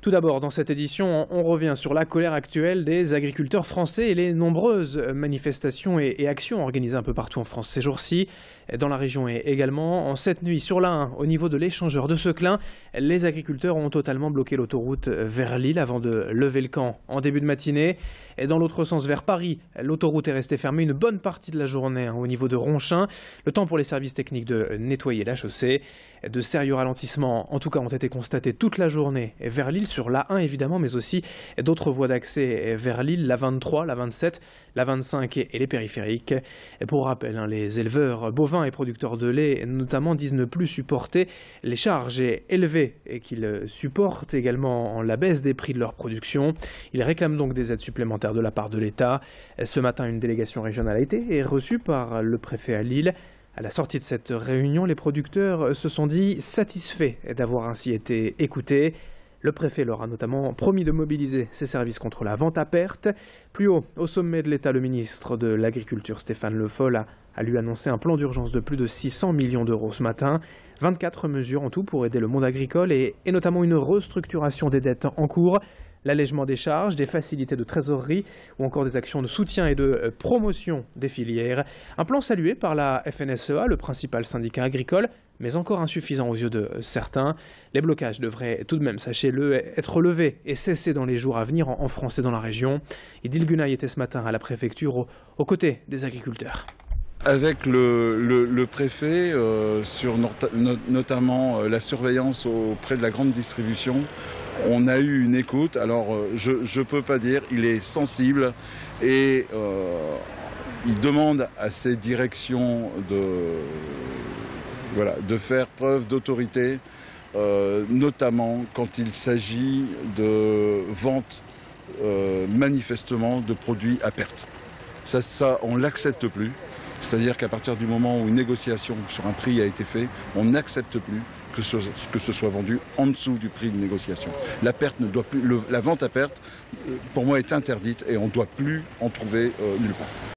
Tout d'abord, dans cette édition, on revient sur la colère actuelle des agriculteurs français et les nombreuses manifestations et actions organisées un peu partout en France ces jours-ci. Dans la région et également, en cette nuit, sur l'A1, au niveau de l'échangeur de Seclin, les agriculteurs ont totalement bloqué l'autoroute vers Lille avant de lever le camp en début de matinée. Et dans l'autre sens, vers Paris, l'autoroute est restée fermée une bonne partie de la journée au niveau de Ronchin. Le temps pour les services techniques de nettoyer la chaussée. De sérieux ralentissements, en tout cas, ont été constatés toute la journée vers Lille, sur l'A1 évidemment, mais aussi d'autres voies d'accès vers Lille, la 23, la 27, la 25 et les périphériques. Et pour rappel, les éleveurs bovins et producteurs de lait notamment disent ne plus supporter les charges élevées et qu'ils supportent également la baisse des prix de leur production. Ils réclament donc des aides supplémentaires de la part de l'État. Ce matin, une délégation régionale a été reçue par le préfet à Lille. À la sortie de cette réunion, les producteurs se sont dit satisfaits d'avoir ainsi été écoutés. Le préfet leur a notamment promis de mobiliser ses services contre la vente à perte. Plus haut, au sommet de l'État, le ministre de l'Agriculture, Stéphane Le Foll, a lui annoncé un plan d'urgence de plus de 600 millions d'euros ce matin. 24 mesures en tout pour aider le monde agricole et notamment une restructuration des dettes en cours, l'allègement des charges, des facilités de trésorerie ou encore des actions de soutien et de promotion des filières. Un plan salué par la FNSEA, le principal syndicat agricole, mais encore insuffisant aux yeux de certains. Les blocages devraient tout de même, sachez-le, être levés et cesser dans les jours à venir en France et dans la région. Idil Gunay était ce matin à la préfecture aux côtés des agriculteurs. Avec le préfet, sur notamment la surveillance auprès de la grande distribution, on a eu une écoute. Alors je ne peux pas dire, il est sensible et il demande à ses directions de faire preuve d'autorité, notamment quand il s'agit de vente manifestement de produits à perte. Ça on ne l'accepte plus. C'est-à-dire qu'à partir du moment où une négociation sur un prix a été faite, on n'accepte plus que ce soit vendu en dessous du prix de négociation. La vente à perte, pour moi, est interdite et on ne doit plus en trouver nulle part.